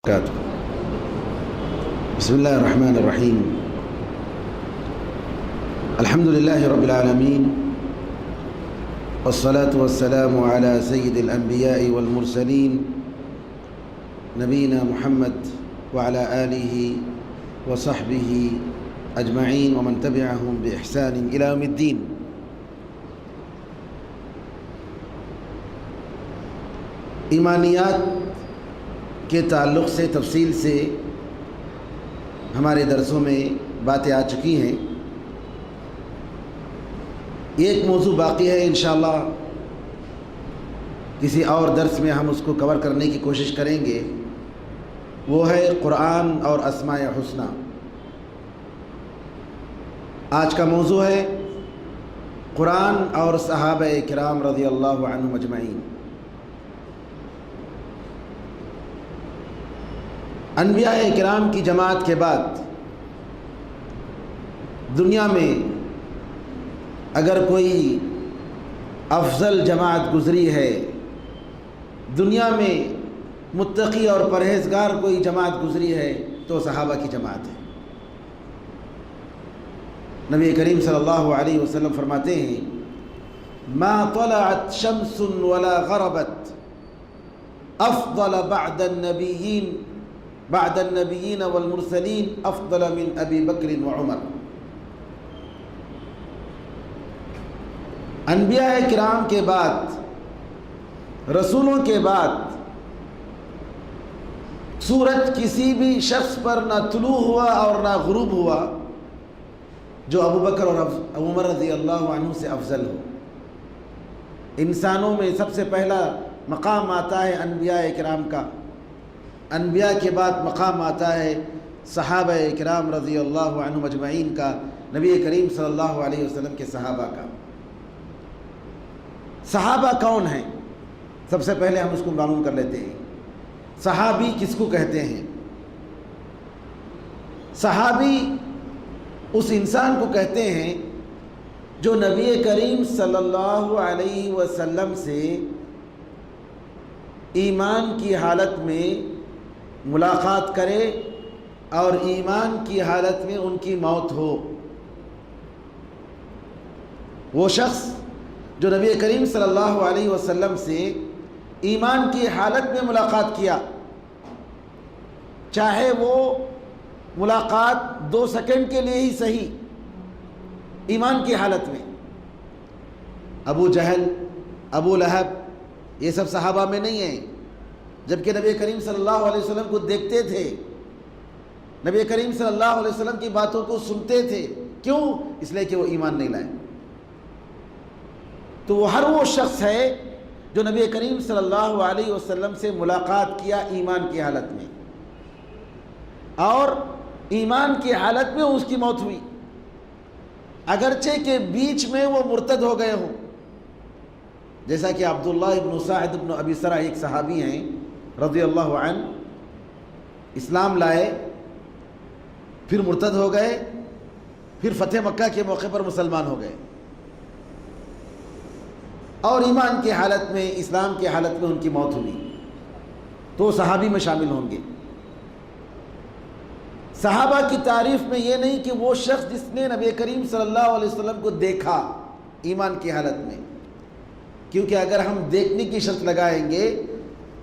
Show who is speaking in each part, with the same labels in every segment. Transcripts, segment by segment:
Speaker 1: بسم الله الرحمن الرحيم. الحمد لله رب العالمين، والصلاة والسلام على سيد الأنبياء والمرسلين نبينا محمد وعلى آله وصحبه أجمعين ومن تبعهم بإحسان إلى يوم الدين. ایمانیات کے تعلق سے تفصیل سے ہمارے درسوں میں باتیں آ چکی ہیں. ایک موضوع باقی ہے، انشاءاللہ کسی اور درس میں ہم اس کو کور کرنے کی کوشش کریں گے. وہ ہے قرآن اور اسماء حسنی. آج کا موضوع ہے قرآن اور صحابہ کرام رضی اللہ عنہم اجمعین. انبیاء کرام کی جماعت کے بعد دنیا میں اگر کوئی افضل جماعت گزری ہے، دنیا میں متقی اور پرہیزگار کوئی جماعت گزری ہے تو صحابہ کی جماعت ہے. نبی کریم صلی اللہ علیہ وسلم فرماتے ہیں: ما طلعت شمس ولا غربت افضل بعد النبیین والمرسلین افضل من ابی بکر وعمر. انبیاء کرام کے بعد، رسولوں کے بعد سورج کسی بھی شخص پر نہ طلوع ہوا اور نہ غروب ہوا جو ابو بکر اور عمر رضی اللہ عنہ سے افضل ہو. انسانوں میں سب سے پہلا مقام آتا ہے انبیاء کرام کا، انبیاء کے بعد مقام آتا ہے صحابہ کرام رضی اللہ عنہم اجمعین کا، نبی کریم صلی اللہ علیہ وسلم کے صحابہ کا. صحابہ کون ہیں؟ سب سے پہلے ہم اس کو معلوم کر لیتے ہیں. صحابی کس کو کہتے ہیں؟ صحابی اس انسان کو کہتے ہیں جو نبی کریم صلی اللہ علیہ وسلم سے ایمان کی حالت میں ملاقات کرے اور ایمان کی حالت میں ان کی موت ہو. وہ شخص جو نبی کریم صلی اللہ علیہ وسلم سے ایمان کی حالت میں ملاقات کیا، چاہے وہ ملاقات 2 سیکنڈ کے لیے ہی صحیح، ایمان کی حالت میں. ابو جہل، ابو لہب یہ سب صحابہ میں نہیں ہیں، جبکہ نبی کریم صلی اللہ علیہ وسلم کو دیکھتے تھے، نبی کریم صلی اللہ علیہ وسلم کی باتوں کو سنتے تھے. کیوں؟ اس لیے کہ وہ ایمان نہیں لائے. تو وہ ہر وہ شخص ہے جو نبی کریم صلی اللہ علیہ وسلم سے ملاقات کیا ایمان کی حالت میں، اور ایمان کی حالت میں اس کی موت ہوئی، اگرچہ کہ بیچ میں وہ مرتد ہو گئے ہوں. جیسا کہ عبداللہ ابن سعد ابن ابی سرح ایک صحابی ہیں رضی اللہ عنہ، اسلام لائے، پھر مرتد ہو گئے، پھر فتح مکہ کے موقع پر مسلمان ہو گئے، اور ایمان کی حالت میں، اسلام کی حالت میں ان کی موت ہوئی، تو صحابی میں شامل ہوں گے. صحابہ کی تعریف میں یہ نہیں کہ وہ شخص جس نے نبی کریم صلی اللہ علیہ وسلم کو دیکھا ایمان کی حالت میں، کیونکہ اگر ہم دیکھنے کی شرط لگائیں گے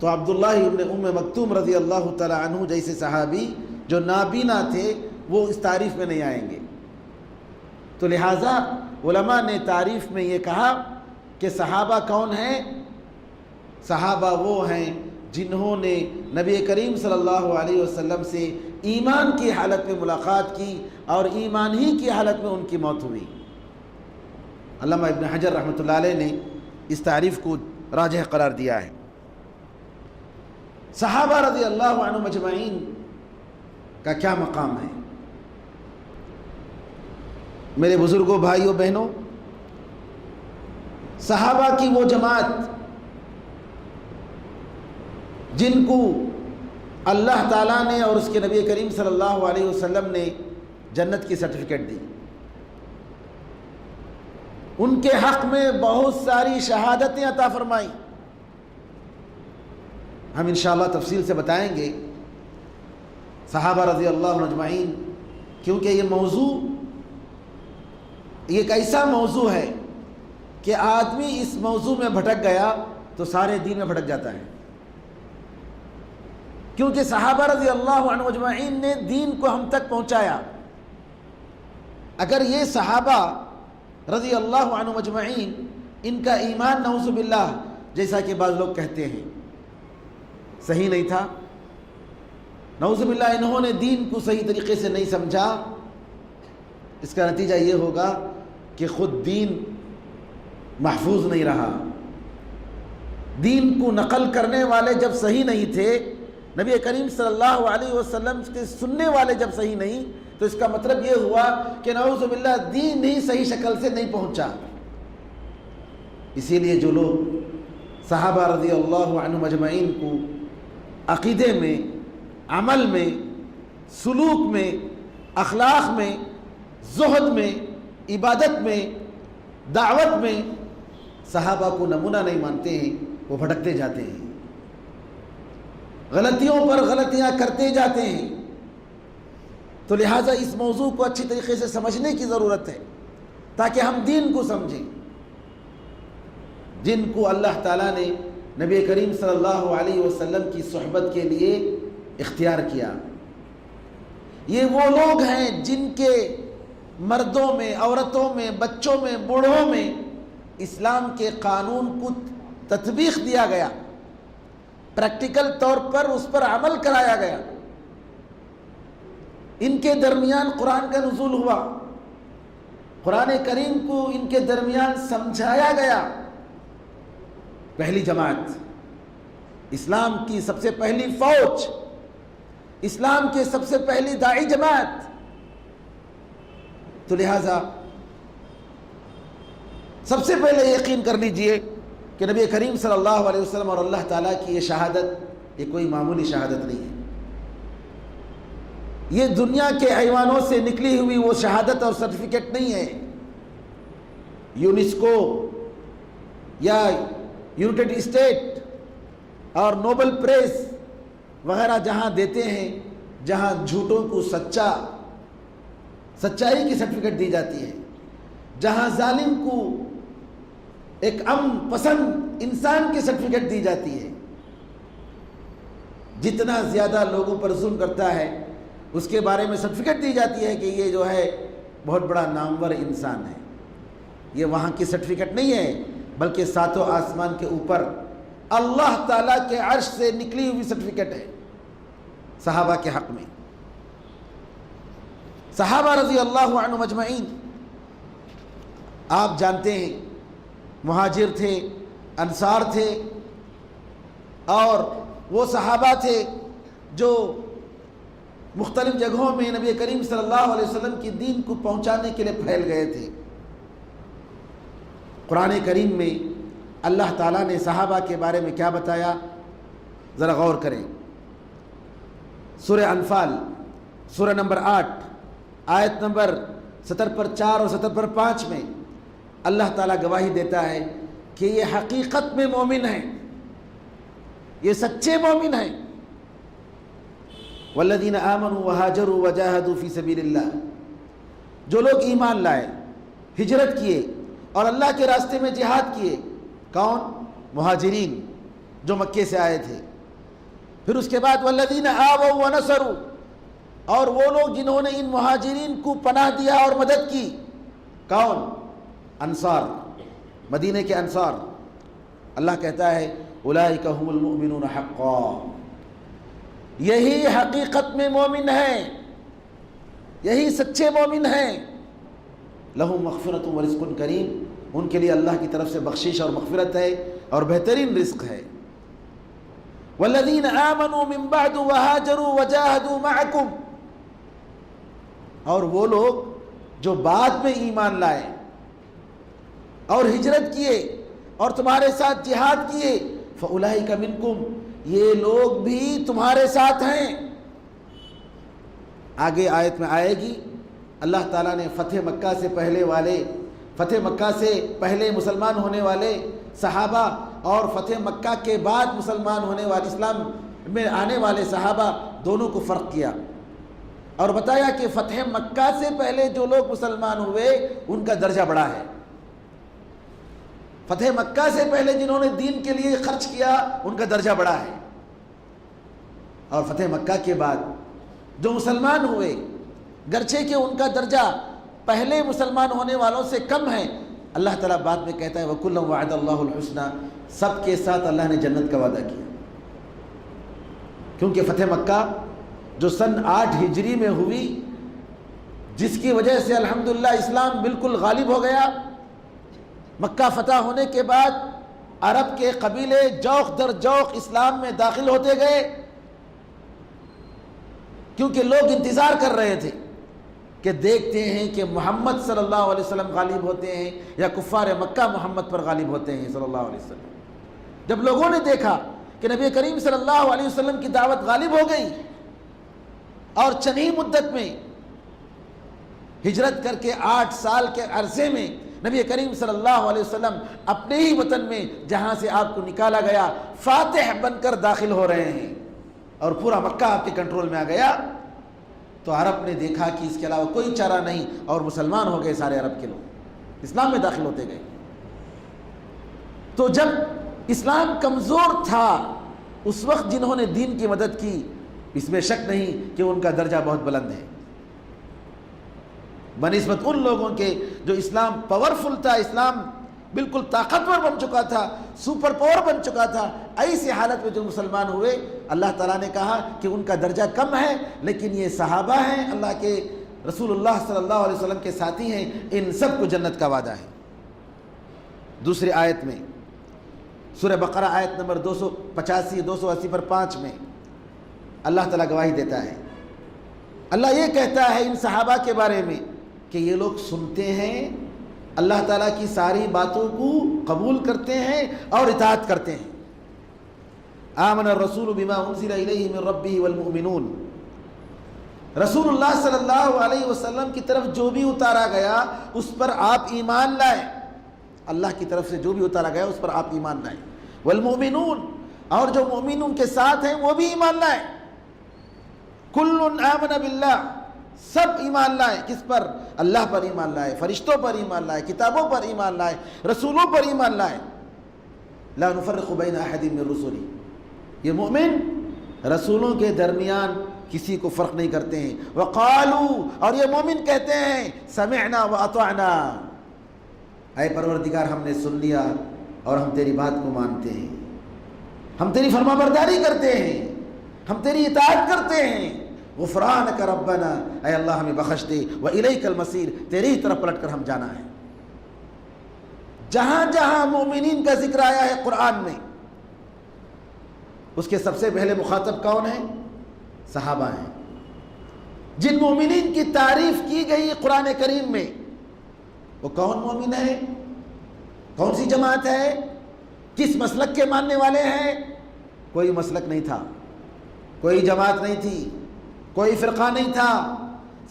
Speaker 1: تو عبداللہ ابن ام مکتوم رضی اللہ تعالی عنہ جیسے صحابی جو نابینا تھے وہ اس تعریف میں نہیں آئیں گے. تو لہٰذا علماء نے تعریف میں یہ کہا کہ صحابہ کون ہیں؟ صحابہ وہ ہیں جنہوں نے نبی کریم صلی اللہ علیہ وسلم سے ایمان کی حالت میں ملاقات کی اور ایمان ہی کی حالت میں ان کی موت ہوئی. علامہ ابن حجر رحمۃ اللہ علیہ نے اس تعریف کو راجح قرار دیا ہے. صحابہ رضی اللہ عنہم اجمعین کا کیا مقام ہے؟ میرے بزرگوں، بھائیوں، بہنوں، صحابہ کی وہ جماعت جن کو اللہ تعالیٰ نے اور اس کے نبی کریم صلی اللہ علیہ وسلم نے جنت کی سرٹیفکیٹ دی، ان کے حق میں بہت ساری شہادتیں عطا فرمائیں. ہم انشاءاللہ تفصیل سے بتائیں گے صحابہ رضی اللہ عنہ اجمعین، کیونکہ یہ موضوع ایک ایسا موضوع ہے کہ آدمی اس موضوع میں بھٹک گیا تو سارے دین میں بھٹک جاتا ہے، کیونکہ صحابہ رضی اللہ عنہ اجمعین نے دین کو ہم تک پہنچایا۔ اگر یہ صحابہ رضی اللہ عنہ اجمعین ان کا ایمان نعوذ باللہ جیسا کہ بعض لوگ کہتے ہیں صحیح نہیں تھا، نعوذ باللہ انہوں نے دین کو صحیح طریقے سے نہیں سمجھا، اس کا نتیجہ یہ ہوگا کہ خود دین محفوظ نہیں رہا۔ دین کو نقل کرنے والے جب صحیح نہیں تھے، نبی کریم صلی اللہ علیہ وسلم کے سننے والے جب صحیح نہیں، تو اس کا مطلب یہ ہوا کہ نعوذ باللہ دین ہی صحیح شکل سے نہیں پہنچا۔ اسی لیے جو لوگ صحابہ رضی اللہ عنہم اجمعین کو عقیدے میں، عمل میں، سلوک میں، اخلاق میں، زہد میں، عبادت میں، دعوت میں صحابہ کو نمونہ نہیں مانتے ہیں، وہ بھٹکتے جاتے ہیں، غلطیوں پر غلطیاں کرتے جاتے ہیں۔ تو لہٰذا اس موضوع کو اچھی طریقے سے سمجھنے کی ضرورت ہے تاکہ ہم دین کو سمجھیں، جن کو اللہ تعالیٰ نے نبی کریم صلی اللہ علیہ وسلم کی صحبت کے لیے اختیار کیا۔ یہ وہ لوگ ہیں جن کے مردوں میں، عورتوں میں، بچوں میں، بوڑھوں میں اسلام کے قانون کو تطبیق دیا گیا، پریکٹیکل طور پر اس پر عمل کرایا گیا۔ ان کے درمیان قرآن کا نزول ہوا، قرآن کریم کو ان کے درمیان سمجھایا گیا۔ پہلی جماعت، اسلام کی سب سے پہلی فوج، اسلام کے سب سے پہلی داعی جماعت۔ تو لہذا سب سے پہلے یقین کر لیجئے کہ نبی کریم صلی اللہ علیہ وسلم اور اللہ تعالیٰ کی یہ شہادت، یہ کوئی معمولی شہادت نہیں ہے، یہ دنیا کے ایوانوں سے نکلی ہوئی وہ شہادت اور سرٹیفکیٹ نہیں ہے۔ یونیسکو یا یونائٹڈ اسٹیٹ اور نوبل پریس وغیرہ جہاں دیتے ہیں، جہاں جھوٹوں کو سچائی کی سرٹیفکیٹ دی جاتی ہے، جہاں ظالم کو ایک امن پسند انسان کی سرٹیفکیٹ دی جاتی ہے، جتنا زیادہ لوگوں پر ظلم کرتا ہے اس کے بارے میں سرٹیفکیٹ دی جاتی ہے کہ یہ جو ہے بہت بڑا نامور انسان ہے۔ یہ وہاں کی سرٹیفکیٹ نہیں ہے، بلکہ ساتوں آسمان کے اوپر اللہ تعالیٰ کے عرش سے نکلی ہوئی سرٹیفکیٹ ہے صحابہ کے حق میں۔ صحابہ رضی اللہ عنہم اجمعین، آپ جانتے ہیں، مہاجر تھے، انصار تھے، اور وہ صحابہ تھے جو مختلف جگہوں میں نبی کریم صلی اللہ علیہ وسلم کی دین کو پہنچانے کے لیے پھیل گئے تھے۔ قرآن کریم میں اللہ تعالیٰ نے صحابہ کے بارے میں کیا بتایا، ذرا غور کریں۔ سورہ انفال، سورہ نمبر 8، آیت نمبر 70 پر 4 اور 70 پر 5 میں اللہ تعالیٰ گواہی دیتا ہے کہ یہ حقیقت میں مومن ہیں، یہ سچے مومن ہیں۔ والذین آمنوا وہاجروا وجاہدوا فی سبیل اللہ، جو لوگ ایمان لائے، ہجرت کیے اور اللہ کے راستے میں جہاد کیے۔ کون؟ مہاجرین جو مکے سے آئے تھے۔ پھر اس کے بعد والذین آووا ونصروا، اور وہ لوگ جنہوں نے ان مہاجرین کو پناہ دیا اور مدد کی۔ کون؟ انصار، مدینے کے انصار۔ اللہ کہتا ہے اولئک هم المؤمنون حقا، یہی حقیقت میں مومن ہیں، یہی سچے مومن ہیں۔ لہم مغفرۃ ورزق کریم، ان کے لیے اللہ کی طرف سے بخشش اور مغفرت ہے اور بہترین رزق ہے۔ والذین آمنوا من بعد وہاجروا وجاہدوا معکم، اور وہ لوگ جو بعد میں ایمان لائے اور ہجرت کیے اور تمہارے ساتھ جہاد کیے، فاولئک منکم، یہ لوگ بھی تمہارے ساتھ ہیں۔ آگے آیت میں آئے گی، اللہ تعالیٰ نے فتح مکہ سے پہلے مسلمان ہونے والے صحابہ اور فتح مکہ کے بعد مسلمان ہونے والے، اسلام میں آنے والے صحابہ، دونوں کو فرق کیا۔ اور بتایا کہ فتح مکہ سے پہلے جو لوگ مسلمان ہوئے ان کا درجہ بڑا ہے، فتح مکہ سے پہلے جنہوں نے دین کے لیے خرچ کیا ان کا درجہ بڑا ہے، اور فتح مکہ کے بعد جو مسلمان ہوئے گرچہ کہ ان کا درجہ پہلے مسلمان ہونے والوں سے کم ہے، اللہ تعالیٰ بعد میں کہتا ہے وَكُلًّا وَعَدَ اللَّهُ الْحُسْنَى، سب کے ساتھ اللہ نے جنت کا وعدہ کیا، کیونکہ فتح مکہ جو سن 8 ہجری میں ہوئی، جس کی وجہ سے الحمدللہ اسلام بالکل غالب ہو گیا۔ مکہ فتح ہونے کے بعد عرب کے قبیلے جوق در جوق اسلام میں داخل ہوتے گئے، کیونکہ لوگ انتظار کر رہے تھے کہ دیکھتے ہیں کہ محمد صلی اللہ علیہ وسلم غالب ہوتے ہیں یا کفار مکہ محمد پر غالب ہوتے ہیں صلی اللہ علیہ وسلم۔ جب لوگوں نے دیکھا کہ نبی کریم صلی اللہ علیہ وسلم کی دعوت غالب ہو گئی اور چند ہی مدت میں ہجرت کر کے 8 سال کے عرصے میں نبی کریم صلی اللہ علیہ وسلم اپنے ہی وطن میں جہاں سے آپ کو نکالا گیا فاتح بن کر داخل ہو رہے ہیں اور پورا مکہ آپ کے کنٹرول میں آ گیا، تو عرب نے دیکھا کہ اس کے علاوہ کوئی چارہ نہیں اور مسلمان ہو گئے، سارے عرب کے لوگ اسلام میں داخل ہوتے گئے۔ تو جب اسلام کمزور تھا اس وقت جنہوں نے دین کی مدد کی، اس میں شک نہیں کہ ان کا درجہ بہت بلند ہے بنسبت ان لوگوں کے جو اسلام پاورفل تھا، اسلام بالکل طاقتور بن چکا تھا، سپر پاور بن چکا تھا۔ ایسی حالت میں جو مسلمان ہوئے، اللہ تعالیٰ نے کہا کہ ان کا درجہ کم ہے، لیکن یہ صحابہ ہیں، اللہ کے رسول اللہ صلی اللہ علیہ وسلم کے ساتھی ہیں، ان سب کو جنت کا وعدہ ہے۔ دوسری آیت میں سورہ بقرہ آیت نمبر 285 280 پر 5 میں اللہ تعالیٰ گواہی دیتا ہے، اللہ یہ کہتا ہے ان صحابہ کے بارے میں کہ یہ لوگ سنتے ہیں، اللہ تعالیٰ کی ساری باتوں کو قبول کرتے ہیں اور اطاعت کرتے ہیں۔ آمن الرسول بما انزل الیہ من ربہ والمؤمنون، رسول اللہ صلی اللہ علیہ وسلم کی طرف جو بھی اتارا گیا اس پر آپ ایمان لائے، اللہ کی طرف سے جو بھی اتارا گیا اس پر آپ ایمان لائے، والمؤمنون، اور جو مومنون کے ساتھ ہیں وہ بھی ایمان لائے، کل آمن باللہ، سب ایمان لائے، کس پر؟ اللہ پر ایمان لائے، فرشتوں پر ایمان لائے، کتابوں پر ایمان لائے، رسولوں پر ایمان لائے، لا نفرق بین احد من رسلہ، یہ مومن رسولوں کے درمیان کسی کو فرق نہیں کرتے ہیں، وقالو، اور یہ مومن کہتے ہیں سمعنا واطعنا، اے پروردگار ہم نے سن لیا اور ہم تیری بات کو مانتے ہیں، ہم تیری فرما برداری کرتے ہیں، ہم تیری اطاعت کرتے ہیں، غفرانک ربنا، اے اللہ ہمیں بخش دے، وإلیک المصیر، تیری ہی طرف پلٹ کر ہم جانا ہے۔ جہاں جہاں مومنین کا ذکر آیا ہے قرآن میں، اس کے سب سے پہلے مخاطب کون ہیں؟ صحابہ ہیں۔ جن مومنین کی تعریف کی گئی قرآن کریم میں، وہ کون مومن ہے؟ کون سی جماعت ہے؟ کس مسلک کے ماننے والے ہیں؟ کوئی مسلک نہیں تھا، کوئی جماعت نہیں تھی، کوئی فرقہ نہیں تھا،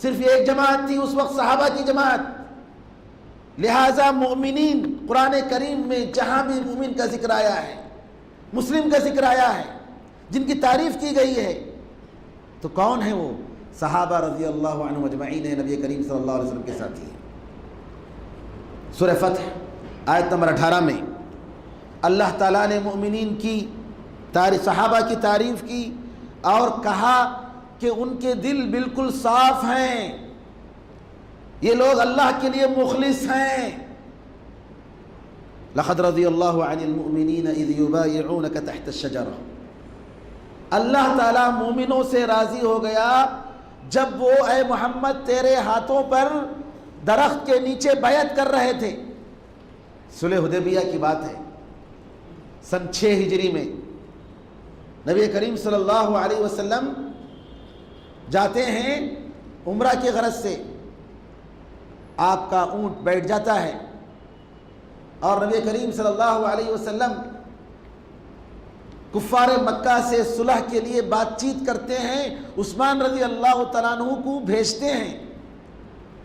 Speaker 1: صرف ایک جماعت تھی اس وقت، صحابہ کی جماعت۔ لہٰذا مومنین قرآن کریم میں جہاں بھی مومن کا ذکر آیا ہے، مسلم کا ذکر آیا ہے، جن کی تعریف کی گئی ہے، تو کون ہیں وہ؟ صحابہ رضی اللہ عنہم اجمعین ہیں، نبی کریم صلی اللہ علیہ وسلم کے ساتھی ہیں۔ سورہ فتح آیت نمبر 18 میں اللہ تعالیٰ نے مومنین کی صحابہ کی تعریف کی اور کہا کہ ان کے دل بالکل صاف ہیں، یہ لوگ اللہ کے لیے مخلص ہیں۔ لقد رضی اللہ عن المؤمنین اذ یبایعونک تحت الشجرہ، اللہ تعالیٰ مومنوں سے راضی ہو گیا جب وہ اے محمد تیرے ہاتھوں پر درخت کے نیچے بیعت کر رہے تھے۔ صلح حدیبیہ کی بات ہے، سن 6 ہجری میں نبی کریم صلی اللہ علیہ وسلم جاتے ہیں عمرہ کی غرض سے، آپ کا اونٹ بیٹھ جاتا ہے اور نبی کریم صلی اللہ علیہ وسلم کفار مکہ سے صلح کے لیے بات چیت کرتے ہیں، عثمان رضی اللہ تعالیٰ عنہ کو بھیجتے ہیں،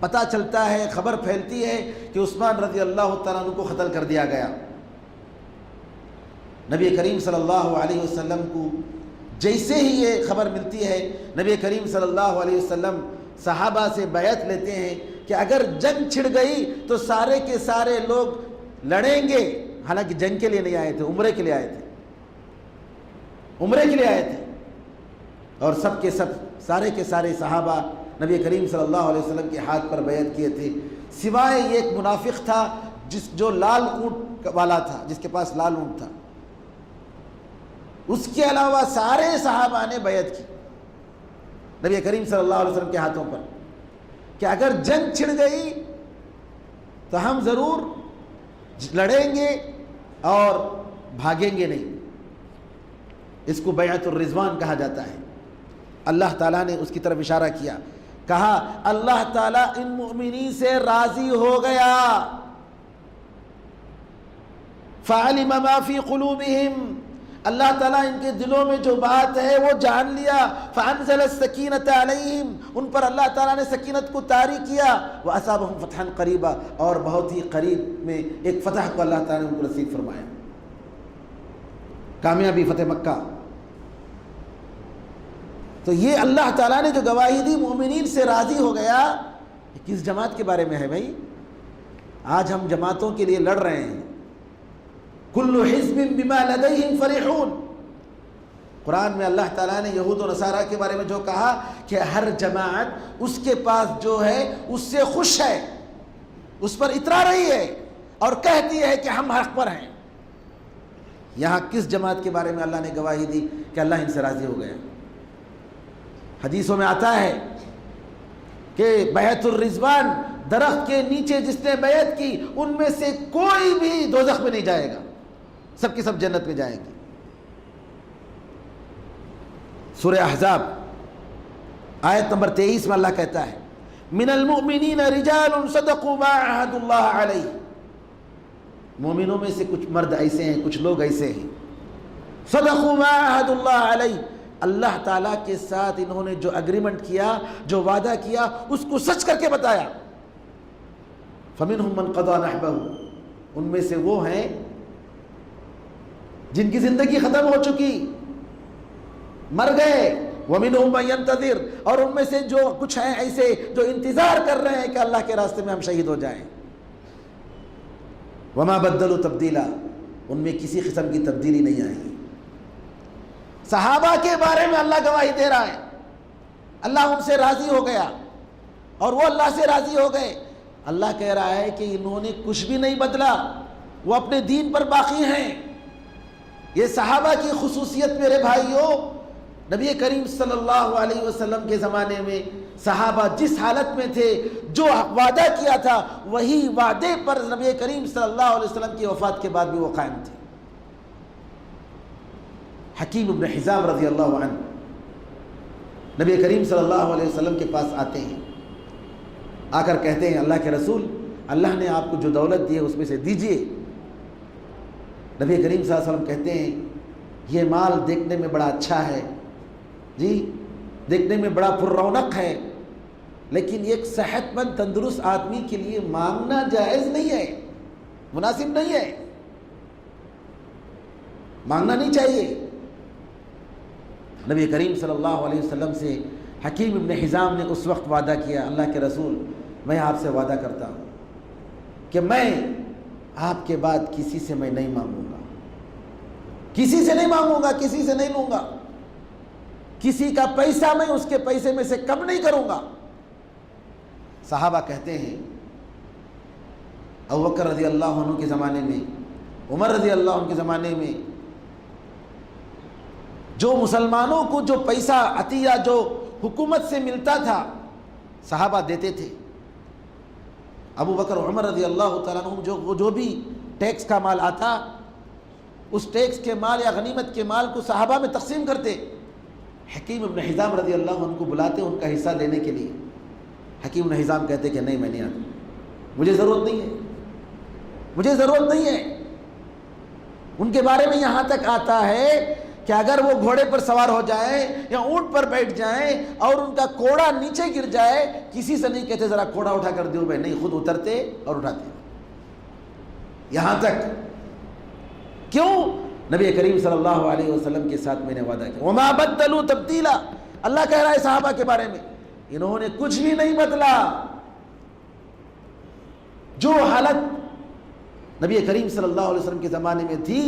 Speaker 1: پتہ چلتا ہے، خبر پھیلتی ہے کہ عثمان رضی اللہ تعالیٰ عنہ کو قتل کر دیا گیا۔ نبی کریم صلی اللہ علیہ وسلم کو جیسے ہی یہ خبر ملتی ہے نبی کریم صلی اللہ علیہ وسلم صحابہ سے بیعت لیتے ہیں کہ اگر جنگ چھڑ گئی تو سارے کے سارے لوگ لڑیں گے. حالانکہ جنگ کے لیے نہیں آئے تھے، عمرے کے لیے آئے تھے، عمرے کے لیے آئے تھے. اور سب کے سب سارے کے سارے صحابہ نبی کریم صلی اللہ علیہ وسلم کے ہاتھ پر بیعت کیے تھے، سوائے یہ ایک منافق تھا جو لال اونٹ والا تھا، جس کے پاس لال اونٹ تھا. اس کے علاوہ سارے صحابہ نے بیعت کی نبی کریم صلی اللہ علیہ وسلم کے ہاتھوں پر کہ اگر جنگ چھڑ گئی تو ہم ضرور لڑیں گے اور بھاگیں گے نہیں. اس کو بیعت الرضوان کہا جاتا ہے. اللہ تعالیٰ نے اس کی طرف اشارہ کیا، کہا اللہ تعالیٰ ان مؤمنین سے راضی ہو گیا. فَعَلِمَ مَا فِي قُلُوبِهِمْ، اللہ تعالیٰ ان کے دلوں میں جو بات ہے وہ جان لیا. فَأَنزَلَ السَّكِينَةَ عَلَيْهِمْ، ان پر اللہ تعالیٰ نے سکینت کو طاری کیا. وَأَصَابَهُمْ فَتْحًا قَرِيبًا، اور بہت ہی قریب میں ایک فتح کو اللہ تعالیٰ نے ان کو نصیب فرمایا. کامیابی، فتح مکہ. تو یہ اللہ تعالیٰ نے جو گواہی دی مومنین سے راضی ہو گیا. یہ کس جماعت کے بارے میں ہے بھائی؟ آج ہم جماعتوں کے لیے لڑ رہے ہیں. کل حزب بما لدیہم فرحون. قرآن میں اللہ تعالیٰ نے یہود و نصارہ کے بارے میں جو کہا کہ ہر جماعت اس کے پاس جو ہے اس سے خوش ہے، اس پر اترا رہی ہے اور کہتی ہے کہ ہم حق پر ہیں. یہاں کس جماعت کے بارے میں اللہ نے گواہی دی کہ اللہ ان سے راضی ہو گیا؟ حدیثوں میں آتا ہے کہ بیعت الرضوان، درخت کے نیچے جس نے بیعت کی ان میں سے کوئی بھی دوزخ میں نہیں جائے گا، سب کے سب جنت میں جائیں گے. سورہ احزاب آیت نمبر 23 میں اللہ کہتا ہے من المؤمنین رجال صدقوا ما عاهدوا اللہ علیہ. مومنوں میں سے کچھ مرد ایسے ہیں، کچھ لوگ ایسے ہیں، صدقوا ما عاهدوا اللہ علیہ، اللہ تعالیٰ کے ساتھ انہوں نے جو اگریمنٹ کیا، جو وعدہ کیا، اس کو سچ کر کے بتایا. فَمِنْهُمْ مَنْ قَضَى نَحْبَهُ، ان میں سے وہ ہیں جن کی زندگی ختم ہو چکی، مر گئے. وَمِنْهُمْ مَنْ يَنْتَظِرُ، اور ان میں سے جو کچھ ہیں ایسے جو انتظار کر رہے ہیں کہ اللہ کے راستے میں ہم شہید ہو جائیں. وَمَا بَدَّلُوا تَبْدِيلًا، ان میں کسی قسم کی تبدیلی نہیں آئی. صحابہ کے بارے میں اللہ گواہی دے رہا ہے، اللہ ان سے راضی ہو گیا اور وہ اللہ سے راضی ہو گئے. اللہ کہہ رہا ہے کہ انہوں نے کچھ بھی نہیں بدلا، وہ اپنے دین پر باقی ہیں. یہ صحابہ کی خصوصیت میرے بھائیوں. نبی کریم صلی اللہ علیہ وسلم کے زمانے میں صحابہ جس حالت میں تھے، جو وعدہ کیا تھا وہی وعدے پر نبی کریم صلی اللہ علیہ وسلم کی وفات کے بعد بھی وہ قائم تھے. حکیم ابن حزام رضی اللہ عنہ نبی کریم صلی اللہ علیہ وسلم کے پاس آتے ہیں، آ کر کہتے ہیں اللہ کے رسول، اللہ نے آپ کو جو دولت دی ہے اس میں سے دیجئے. نبی کریم صلی اللہ علیہ وسلم کہتے ہیں یہ مال دیکھنے میں بڑا اچھا ہے جی، دیکھنے میں بڑا پر رونق ہے، لیکن ایک صحت مند تندرست آدمی کے لیے مانگنا جائز نہیں ہے، مناسب نہیں ہے، مانگنا نہیں چاہیے. نبی کریم صلی اللہ علیہ وسلم سے حکیم ابن حزام نے اس وقت وعدہ کیا، اللہ کے رسول میں آپ سے وعدہ کرتا ہوں کہ میں آپ کے بعد کسی سے میں نہیں مانگوں گا، کسی سے نہیں مانگوں گا، کسی سے نہیں لوں گا، کسی کا پیسہ میں اس کے پیسے میں سے کم نہیں کروں گا. صحابہ کہتے ہیں ابوبکر رضی اللہ عنہ کے زمانے میں، عمر رضی اللہ عنہ کے زمانے میں جو مسلمانوں کو جو پیسہ عطیہ جو حکومت سے ملتا تھا صحابہ دیتے تھے. ابوبکر عمر رضی اللہ تعالیٰ عنہ جو بھی ٹیکس کا مال آتا، اس ٹیکس کے مال یا غنیمت کے مال کو صحابہ میں تقسیم کرتے. حکیم ابن حزام رضی اللہ عنہ کو بلاتے ان کا حصہ لینے کے لیے. حکیم ابن حزام کہتے کہ نہیں، میں نہیں آتا، مجھے ضرورت نہیں ہے، مجھے ضرورت نہیں ہے. ان کے بارے میں یہاں تک آتا ہے کہ اگر وہ گھوڑے پر سوار ہو جائیں یا اونٹ پر بیٹھ جائیں اور ان کا کوڑا نیچے گر جائے، کسی سے نہیں کہتے ذرا کوڑا اٹھا کر دیو بھائی، نہیں، خود اترتے اور اٹھاتے. یہاں تک کیوں نبی کریم صلی اللہ علیہ وسلم کے ساتھ میں نے وعدہ کیا. وما بدلوا تبدیلا. اللہ کہہ رہا ہے صحابہ کے بارے میں انہوں نے کچھ بھی نہیں بدلا. جو حالت نبی کریم صلی اللہ علیہ وسلم کے زمانے میں تھی،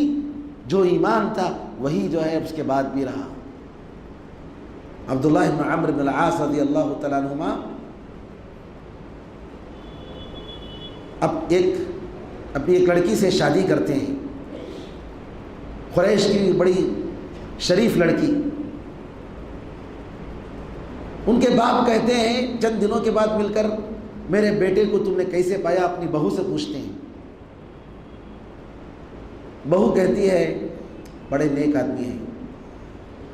Speaker 1: جو ایمان تھا وہی جو ہے اس کے بعد بھی رہا. عبداللہ بن عمرو بن العاص رضی اللہ تعالیٰ عنہما اپنی ایک لڑکی سے شادی کرتے ہیں، قریش کی بڑی شریف لڑکی. ان کے باپ کہتے ہیں چند دنوں کے بعد مل کر میرے بیٹے کو تم نے کیسے پایا؟ اپنی بہو سے پوچھتے ہیں. بہو کہتی ہے بڑے نیک آدمی ہیں،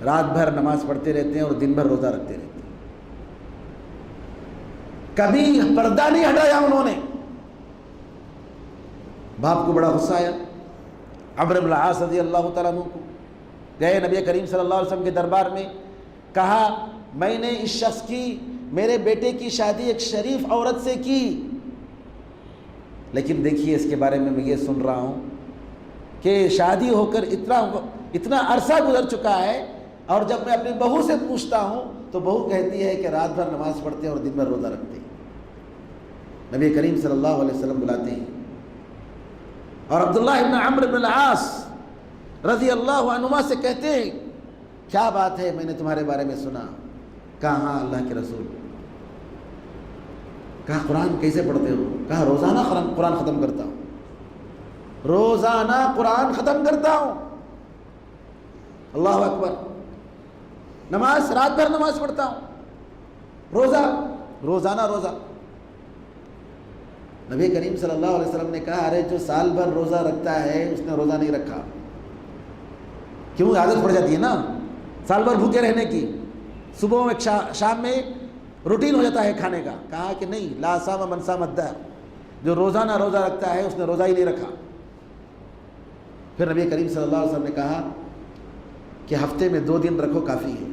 Speaker 1: رات بھر نماز پڑھتے رہتے ہیں اور دن بھر روزہ رکھتے رہتے ہیں، کبھی پردہ نہیں ہٹایا انہوں نے. باپ کو بڑا غصہ آیا. عمرو بن العاص رضی اللہ تعالیٰ عنہ کو گئے نبی کریم صلی اللہ علیہ وسلم کے دربار میں، کہا میں نے اس شخص کی، میرے بیٹے کی شادی ایک شریف عورت سے کی، لیکن دیکھیے اس کے بارے میں یہ سن رہا ہوں کہ شادی ہو کر اتنا عرصہ گزر چکا ہے، اور جب میں اپنی بہو سے پوچھتا ہوں تو بہو کہتی ہے کہ رات بھر نماز پڑھتے ہیں اور دن بھر روزہ رکھتے ہیں. نبی کریم صلی اللہ علیہ وسلم بلاتے ہیں اور عبداللہ ابن عمرو بن العاص رضی اللہ عنہما سے کہتے ہیں کیا بات ہے، میں نے تمہارے بارے میں سنا. کہا ہاں اللہ کے رسول. کہا قرآن کیسے پڑھتے ہو؟ کہا روزانہ قرآن ختم کرتا ہوں، روزانہ قرآن ختم کرتا ہوں. اللہ اکبر. نماز رات بھر نماز پڑھتا ہوں، روزانہ روزہ. نبی کریم صلی اللہ علیہ وسلم نے کہا ارے جو سال بھر روزہ رکھتا ہے اس نے روزہ نہیں رکھا. کیوں؟ عادت پڑ جاتی ہے نا سال بھر بھوکے رہنے کی، صبح میں شام میں روٹین ہو جاتا ہے کھانے کا. کہا کہ نہیں، لا صام من صام الدہر، جو روزانہ روزہ رکھتا ہے اس نے روزہ ہی نہیں رکھا. پھر نبی کریم صلی اللہ علیہ وسلم نے کہا کہ ہفتے میں 2 دن رکھو کافی ہے.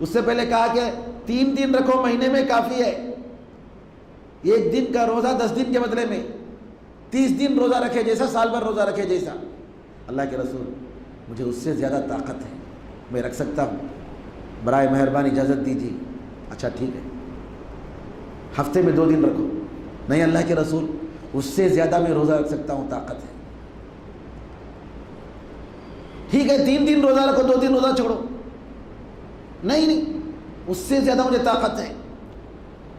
Speaker 1: اس سے پہلے کہا کہ 3 دن رکھو مہینے میں کافی ہے. 1 دن کا روزہ 10 دن کے بدلے میں 30 دن روزہ رکھے جیسا، سال بھر روزہ رکھے جیسا. اللہ کے رسول مجھے اس سے زیادہ طاقت ہے، میں رکھ سکتا ہوں، برائے مہربانی اجازت دیجیے. اچھا ٹھیک ہے، ہفتے میں 2 دن رکھو. نہیں اللہ کے رسول اس سے زیادہ میں روزہ رکھ سکتا ہوں، طاقت ہے. ٹھیک ہے 3 دن روزہ رکھو، 2 دن روزہ چھوڑو. نہیں اس سے زیادہ مجھے طاقت ہے.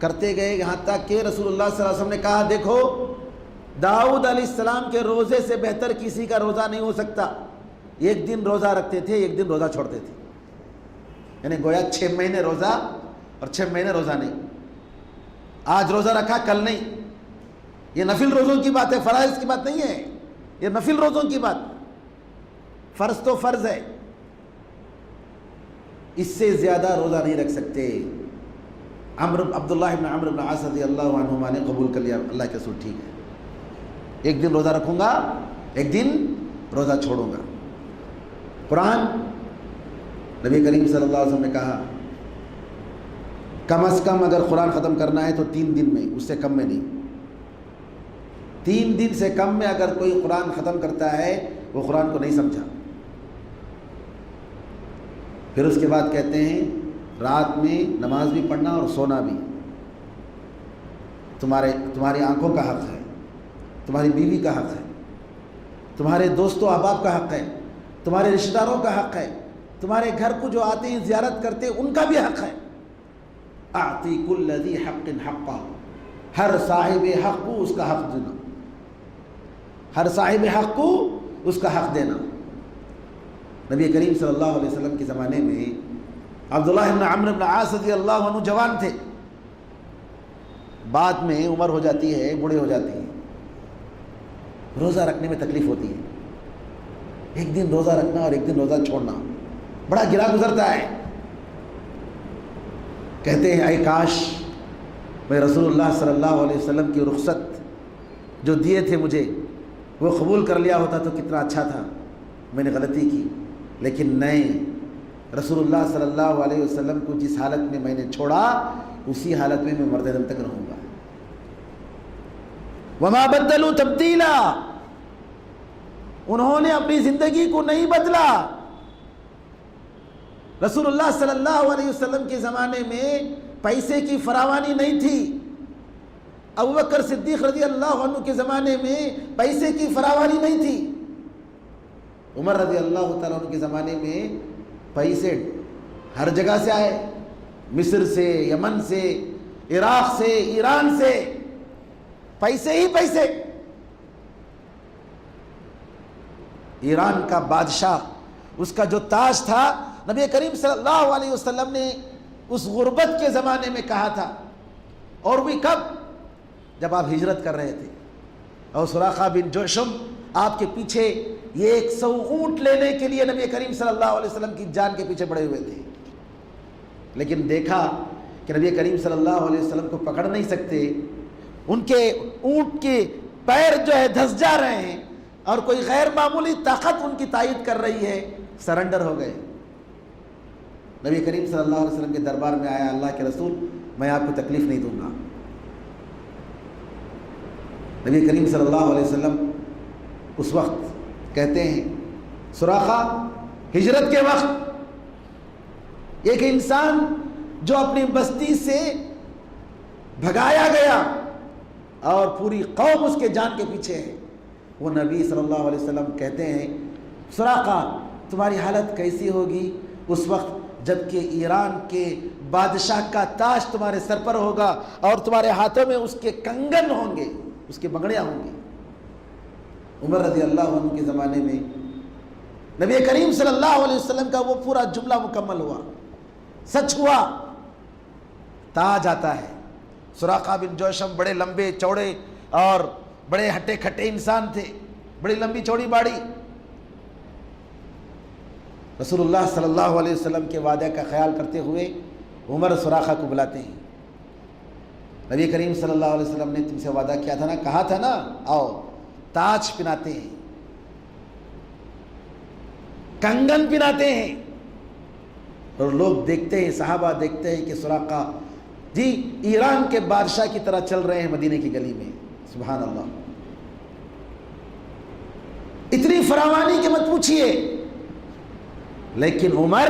Speaker 1: کرتے گئے یہاں تک کہ رسول اللہ صلی اللہ علیہ وسلم نے کہا دیکھو داؤد علیہ السلام کے روزے سے بہتر کسی کا روزہ نہیں ہو سکتا. 1 دن روزہ رکھتے تھے، 1 دن روزہ چھوڑتے تھے، یعنی گویا 6 مہینے روزہ اور 6 مہینے روزہ نہیں. آج روزہ رکھا کل نہیں. یہ نفل روزوں کی بات ہے، فرائض کی بات نہیں ہے. یہ نفل روزوں کی بات. فرض تو فرض ہے، اس سے زیادہ روزہ نہیں رکھ سکتے. عبداللہ ابن عمرو بن العاص رضی اللہ عنہما نے قبول کر لیا. اللہ کے رسول ٹھیک ہے، 1 دن روزہ رکھوں گا، 1 دن روزہ چھوڑوں گا. قرآن نبی کریم صلی اللہ علیہ وسلم نے کہا کم از کم اگر قرآن ختم کرنا ہے تو 3 دن میں، اس سے کم میں نہیں. 3 دن سے کم میں اگر کوئی قرآن ختم کرتا ہے وہ قرآن کو نہیں سمجھا. پھر اس کے بعد کہتے ہیں رات میں نماز بھی پڑھنا اور سونا بھی تمہاری آنکھوں کا حق ہے، تمہاری بیوی کا حق ہے، تمہارے دوست و احباب کا حق ہے، تمہارے رشتہ داروں کا حق ہے، تمہارے گھر کو جو آتے ہیں زیارت کرتے ہیں ان کا بھی حق ہے. اعطی کل ذی حق حقہ، ہر صاحب حق کو اس کا حق دینا، ہر صاحب حق کو اس کا حق دینا. نبی کریم صلی اللہ علیہ وسلم کے زمانے میں عبداللہ ابن عمرو بن العاص رضی اللہ عنہ جوان تھے، بعد میں عمر ہو جاتی ہے، بوڑھے ہو جاتے ہیں، روزہ رکھنے میں تکلیف ہوتی ہے. 1 دن روزہ رکھنا اور 1 دن روزہ چھوڑنا بڑا گرا گزرتا ہے. کہتے ہیں اے کاش میں رسول اللہ صلی اللہ علیہ وسلم کی رخصت جو دیے تھے مجھے وہ قبول کر لیا ہوتا تو کتنا اچھا تھا. میں نے غلطی کی، لیکن نہیں، رسول اللہ صلی اللہ علیہ وسلم کو جس حالت میں نے چھوڑا اسی حالت میں مرد دم تک رہوں گا. وما بدلوا تبدیلا. انہوں نے اپنی زندگی کو نہیں بدلا۔ رسول اللہ صلی اللہ علیہ وسلم کے زمانے میں پیسے کی فراوانی نہیں تھی، ابوبکر صدیق رضی اللہ عنہ کے زمانے میں پیسے کی فراوانی نہیں تھی، عمر رضی اللہ تعالیٰ عنہ کے زمانے میں پیسے ہر جگہ سے آئے، مصر سے، یمن سے، عراق سے، ایران سے، پیسے ہی پیسے۔ ایران کا بادشاہ، اس کا جو تاج تھا، نبی کریم صلی اللہ علیہ وسلم نے اس غربت کے زمانے میں کہا تھا، اور بھی کب؟ جب آپ ہجرت کر رہے تھے، اور سراقہ بن جوشم آپ کے پیچھے یہ 100 اونٹ لینے کے لیے نبی کریم صلی اللہ علیہ وسلم کی جان کے پیچھے پڑے ہوئے تھے، لیکن دیکھا کہ نبی کریم صلی اللہ علیہ وسلم کو پکڑ نہیں سکتے، ان کے اونٹ کے پیر جو ہے دھس جا رہے ہیں، اور کوئی غیر معمولی طاقت ان کی تائید کر رہی ہے، سرنڈر ہو گئے۔ نبی کریم صلی اللہ علیہ وسلم کے دربار میں آیا، اللہ کے رسول میں آپ کو تکلیف نہیں دوں گا۔ نبی کریم صلی اللہ علیہ وسلم اس وقت کہتے ہیں، سراقہ ہجرت کے وقت ایک انسان جو اپنی بستی سے بھگایا گیا اور پوری قوم اس کے جان کے پیچھے ہے، وہ نبی صلی اللہ علیہ وسلم کہتے ہیں، سراقہ تمہاری حالت کیسی ہوگی اس وقت جبکہ ایران کے بادشاہ کا تاج تمہارے سر پر ہوگا اور تمہارے ہاتھوں میں اس کے کنگن ہوں گے، اس کے بنگڑیاں ہوں گی۔ عمر رضی اللہ عنہ کے زمانے میں نبی کریم صلی اللہ علیہ وسلم کا وہ پورا جملہ مکمل ہوا، سچ ہوا، تاج آتا ہے۔ سراقہ بن جوشم بڑے لمبے چوڑے اور بڑے ہٹے کھٹے انسان تھے، بڑی لمبی چوڑی باڑی۔ رسول اللہ صلی اللہ علیہ وسلم کے وعدے کا خیال کرتے ہوئے عمر سراقہ کو بلاتے ہیں، نبی کریم صلی اللہ علیہ وسلم نے تم سے وعدہ کیا تھا نا، کہا تھا نا، آؤ تاج پہناتے ہیں، کنگن پہناتے ہیں۔ اور لوگ دیکھتے ہیں، صحابہ دیکھتے ہیں کہ سراقہ جی ایران کے بادشاہ کی طرح چل رہے ہیں مدینے کی گلی میں، سبحان اللہ، اتنی فراوانی کہ مت پوچھئے۔ لیکن عمر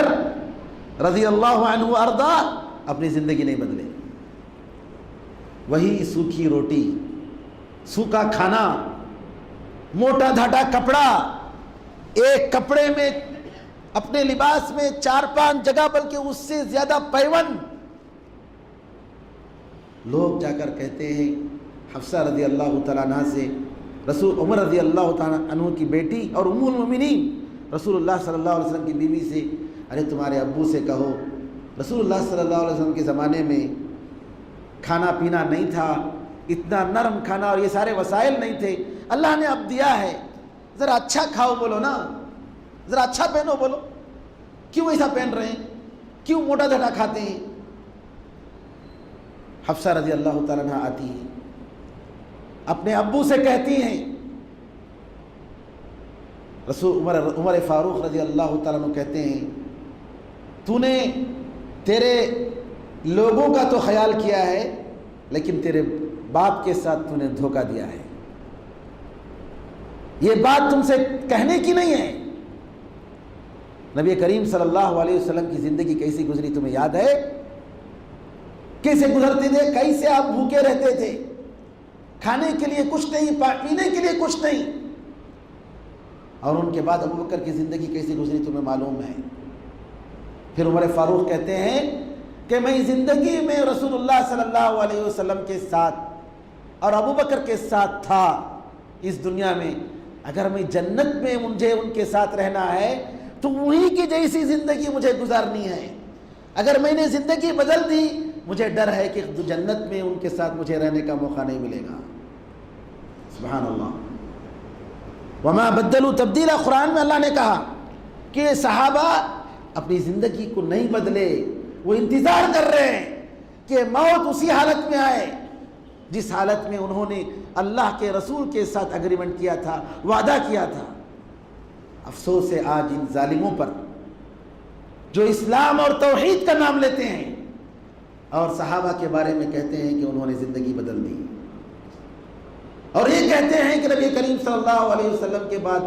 Speaker 1: رضی اللہ عنہ ارضا اپنی زندگی نہیں بدلے، وہی سوکھی روٹی، سوکھا کھانا، موٹا دھاٹا کپڑا، ایک کپڑے میں اپنے لباس میں 4-5 جگہ بلکہ اس سے زیادہ پیون۔ لوگ جا کر کہتے ہیں حفصہ رضی اللہ تعالیٰ عنہ سے، رسول عمر رضی اللہ تعالیٰ عنہ کی بیٹی اور ام المؤمنین رسول اللہ صلی اللہ علیہ وسلم کی بیوی سے، ارے تمہارے ابو سے کہو، رسول اللہ صلی اللہ علیہ وسلم کے زمانے میں کھانا پینا نہیں تھا، اتنا نرم کھانا اور یہ سارے وسائل نہیں تھے، اللہ نے اب دیا ہے، ذرا اچھا کھاؤ بولو نا، ذرا اچھا پہنو بولو، کیوں ایسا پہن رہے ہیں، کیوں موٹا دھڑا کھاتے ہیں؟ حفصہ رضی اللہ تعالیٰ عنہ آتی ہیں، اپنے ابو سے کہتی ہیں، رسول عمر فاروق رضی اللہ تعالیٰ عنہ کہتے ہیں، تو نے تیرے لوگوں کا تو خیال کیا ہے لیکن تیرے باپ کے ساتھ تو نے دھوکہ دیا ہے، یہ بات تم سے کہنے کی نہیں ہے۔ نبی کریم صلی اللہ علیہ وسلم کی زندگی کیسی گزری تمہیں یاد ہے؟ کیسے گزرتے تھے، کیسے آپ بھوکے رہتے تھے، کھانے کے لیے کچھ نہیں، پینے کے لیے کچھ نہیں، اور ان کے بعد ابوبکر کی زندگی کیسی گزری تمہیں معلوم ہے۔ پھر عمر فاروق کہتے ہیں کہ میں زندگی میں رسول اللہ صلی اللہ علیہ وسلم کے ساتھ اور ابوبکر کے ساتھ تھا اس دنیا میں، اگر میں جنت میں مجھے ان کے ساتھ رہنا ہے تو وہی کی جیسی زندگی مجھے گزارنی ہے، اگر میں نے زندگی بدل دی مجھے ڈر ہے کہ جنت میں ان کے ساتھ مجھے رہنے کا موقع نہیں ملے گا۔ سبحان اللہ، وما بدلوا تبدیلا، قرآن میں اللہ نے کہا کہ صحابہ اپنی زندگی کو نہیں بدلے، وہ انتظار کر رہے ہیں کہ موت اسی حالت میں آئے جس حالت میں انہوں نے اللہ کے رسول کے ساتھ اگریمنٹ کیا تھا، وعدہ کیا تھا۔ افسوس ہے آج ان ظالموں پر جو اسلام اور توحید کا نام لیتے ہیں اور صحابہ کے بارے میں کہتے ہیں کہ انہوں نے زندگی بدل دی، اور یہ کہتے ہیں کہ نبی کریم صلی اللہ علیہ وسلم کے بعد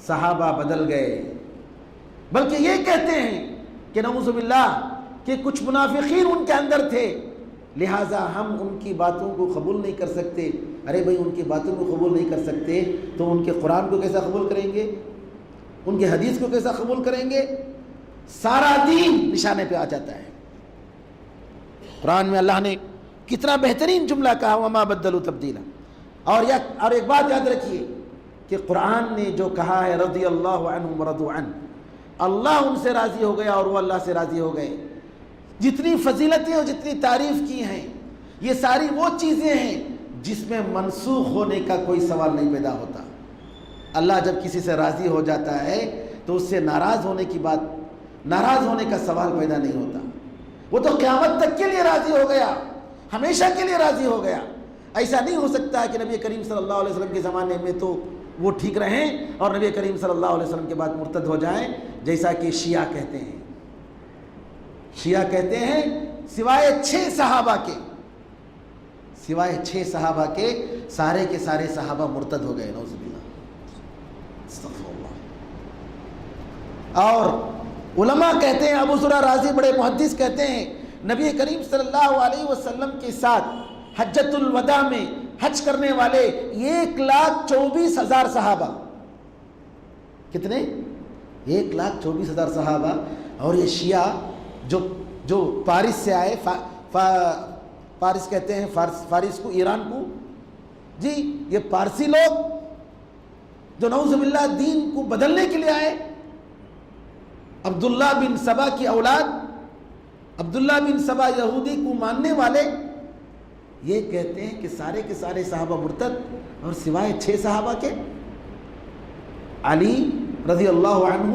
Speaker 1: صحابہ بدل گئے، بلکہ یہ کہتے ہیں کہ نعوذ باللہ کہ کچھ منافقین ان کے اندر تھے، لہٰذا ہم ان کی باتوں کو قبول نہیں کر سکتے۔ ارے بھائی، ان کی باتوں کو قبول نہیں کر سکتے تو ان کے قرآن کو کیسا قبول کریں گے؟ ان کے حدیث کو کیسا قبول کریں گے؟ سارا دین نشانے پہ آ جاتا ہے۔ قرآن میں اللہ نے کتنا بہترین جملہ کہا، وَمَا بَدَّلُوا تَبْدِيلًا۔ اور ایک بات یاد رکھیے کہ قرآن نے جو کہا ہے رضی اللہ عنہم ورضوا عنہ، اللہ ان سے راضی ہو گیا اور وہ اللہ سے راضی ہو گئے۔ جتنی فضیلتیں اور جتنی تعریف کی ہیں، یہ ساری وہ چیزیں ہیں جس میں منسوخ ہونے کا کوئی سوال نہیں پیدا ہوتا۔ اللہ جب کسی سے راضی ہو جاتا ہے تو اس سے ناراض ہونے کا سوال پیدا نہیں ہوتا۔ وہ تو قیامت تک کے لیے راضی ہو گیا، ہمیشہ کے لیے راضی ہو گیا۔ ایسا نہیں ہو سکتا کہ نبی کریم صلی اللہ علیہ وسلم کے زمانے میں تو وہ ٹھیک رہیں اور نبی کریم صلی اللہ علیہ وسلم کے بعد مرتد ہو جائیں، جیسا کہ شیعہ کہتے ہیں۔ شیعہ کہتے ہیں سوائے 6 صحابہ کے سارے کے سارے صحابہ مرتد ہو گئے، نعوذ باللہ، استغفر اللہ۔ اور علماء کہتے ہیں، ابو زرع رازی بڑے محدث کہتے ہیں، نبی کریم صلی اللہ علیہ وسلم کے ساتھ حجۃ الوداع میں حج کرنے والے 1,24,000 صحابہ۔ کتنے؟ 1,24,000 صحابہ۔ اور یہ شیعہ جو پارس سے آئے، پارس کہتے ہیں فارس کو، ایران کو، جی یہ پارسی لوگ جو نعوذ باللہ دین کو بدلنے کے لیے آئے، عبداللہ بن سبا کی اولاد، عبداللہ بن سبا یہودی کو ماننے والے، یہ کہتے ہیں کہ سارے کے سارے صحابہ مرتد، اور سوائے 6 صحابہ کے، علی رضی اللہ عنہ،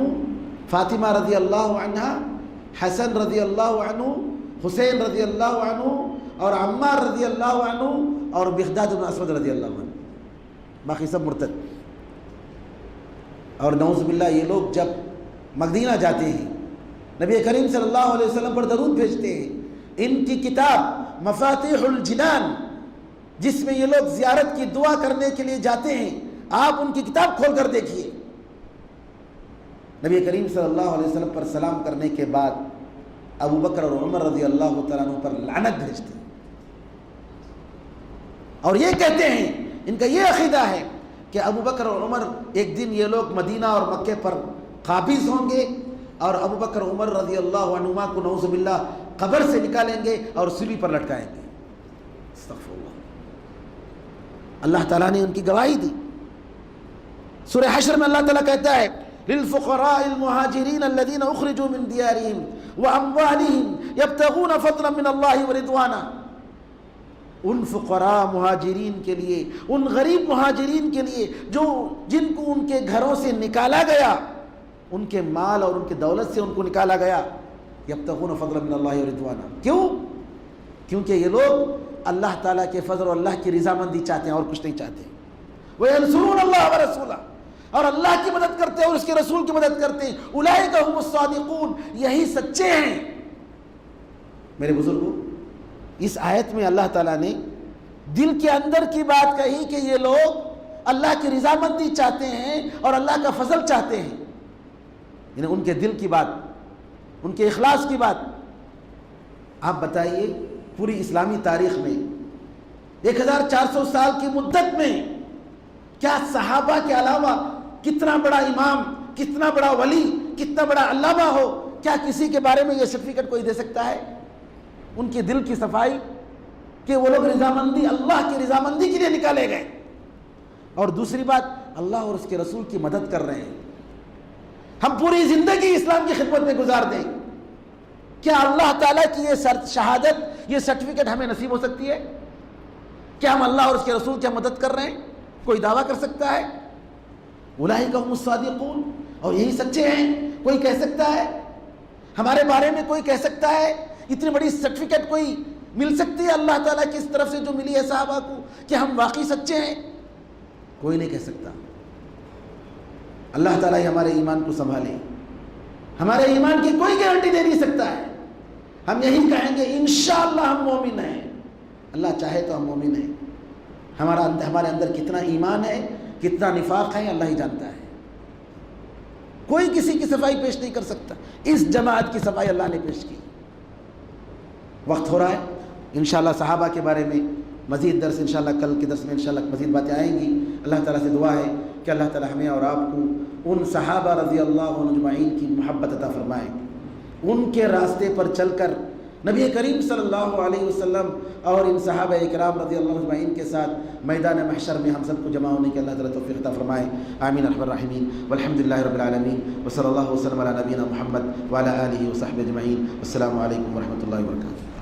Speaker 1: فاطمہ رضی اللہ عنہ، حسن رضی اللہ عنہ، حسین رضی اللہ عنہ، اور عمار رضی اللہ عنہ، اور مقداد بن اسود رضی اللہ عنہ، باقی سب مرتد۔ اور نعوذ باللہ یہ لوگ جب مدینہ جاتے ہیں، نبی کریم صلی اللہ علیہ وسلم پر درود بھیجتے ہیں۔ ان کی کتاب مفاتیح الجنان، جس میں یہ لوگ زیارت کی دعا کرنے کے لیے جاتے ہیں، آپ ان کی کتاب کھول کر دیکھیے۔ نبی کریم صلی اللہ علیہ وسلم پر سلام کرنے کے بعد ابو بکر اور عمر رضی اللہ تعالیٰ عنہ پر لعنت بھیجتے ہیں، اور یہ کہتے ہیں، ان کا یہ عقیدہ ہے کہ ابو بکر اور عمر ایک دن یہ لوگ مدینہ اور مکے پر قابض ہوں گے، اور ابو بکر عمر رضی اللہ عنہما کو نعوذ باللہ قبر سے نکالیں گے اور سولی پر لٹکائیں گے۔ استغفر اللہ۔ اللہ تعالیٰ نے ان کی گواہی دی۔ سورہ حشر میں اللہ تعالیٰ کہتا ہے، للفقراء المہاجرین الذین اخرجوا من دیارہم واموالہم یبتغون فضلا من اللہ ورضوانا۔ ان فقراء مہاجرین کے لیے، ان غریب مہاجرین کے لیے جن کو ان کے گھروں سے نکالا گیا، ان کے مال اور ان کی دولت سے ان کو نکالا گیا، یبتغون فضلا من اللہ ورضوانا۔ کیوں؟ کیونکہ یہ لوگ اللہ تعالیٰ کے فضل اور اللہ کی رضامندی چاہتے ہیں اور کچھ نہیں چاہتے۔ وَيَنْصُرُونَ اللَّهَ وَرَسُولَهُ، اور اللہ کی مدد کرتے ہیں اور اس کے رسول کی مدد کرتے ہیں۔ اولئک هم الصادقون، یہی سچے ہیں۔ میرے بزرگوں، اس آیت میں اللہ تعالیٰ نے دل کے اندر کی بات کہی کہ یہ لوگ اللہ کی رضامندی چاہتے ہیں اور اللہ کا فضل چاہتے ہیں، یعنی ان کے دل کی بات، ان کے اخلاص کی بات۔ آپ بتائیے پوری اسلامی تاریخ میں 1400 سال کی مدت میں کیا صحابہ کے علاوہ کتنا بڑا امام، کتنا بڑا ولی، کتنا بڑا علامہ ہو، کیا کسی کے بارے میں یہ سرٹیفکیٹ کوئی دے سکتا ہے؟ ان کے دل کی صفائی کہ وہ لوگ رضامندی، اللہ کی رضامندی کے لیے نکالے گئے، اور دوسری بات اللہ اور اس کے رسول کی مدد کر رہے ہیں۔ ہم پوری زندگی اسلام کی خدمت میں گزار دیں، کیا اللہ تعالیٰ کی یہ شہادت، یہ سرٹیفکیٹ ہمیں نصیب ہو سکتی ہے؟ کیا ہم اللہ اور اس کے رسول کی مدد کر رہے ہیں؟ کوئی دعویٰ کر سکتا ہے؟ اولئک هم الصادقون، اور یہی سچے ہیں۔ کوئی کہہ سکتا ہے ہمارے بارے میں، کوئی کہہ سکتا ہے اتنی بڑی سرٹیفکیٹ کوئی مل سکتی ہے اللہ تعالیٰ کی اس طرف سے جو ملی ہے صحابہ کو کہ ہم واقعی سچے ہیں؟ کوئی نہیں کہہ سکتا۔ اللہ تعالیٰ ہی ہمارے ایمان کو سنبھالے، ہمارے ایمان کی کوئی گارنٹی دے نہیں سکتا ہے۔ ہم یہی کہیں گے انشاءاللہ ہم مومن ہیں، اللہ چاہے تو ہم مومن ہیں۔ ہمارے اندر کتنا ایمان ہے، کتنا نفاق ہے، اللہ ہی جانتا ہے۔ کوئی کسی کی صفائی پیش نہیں کر سکتا، اس جماعت کی صفائی اللہ نے پیش کی۔ وقت ہو رہا ہے، انشاءاللہ صحابہ کے بارے میں مزید درس انشاءاللہ کل کے درس میں انشاءاللہ مزید باتیں آئیں گی۔ اللہ تعالیٰ سے دعا ہے کہ اللہ تعالیٰ ہمیں اور آپ کو ان صحابہ رضی اللہ عنہ اجمعین کی محبت عطا فرمائے، ان کے راستے پر چل کر نبی کریم صلی اللہ علیہ وسلم اور ان صحابہ اکرام رضی اللہ عنہ اجمعین کے ساتھ میدان محشر میں ہم سب کو جمع ہونے کی اللہ تعالیٰ توفیق عطا فرمائے۔ آمین ارحم الراحمین، والحمد للہ رب العالمین، وصلی اللہ وسلم علی نبینا محمد وعلی آلہ وصحبہ اجمعین۔ السلام علیکم ورحمۃ اللہ وبرکاتہ۔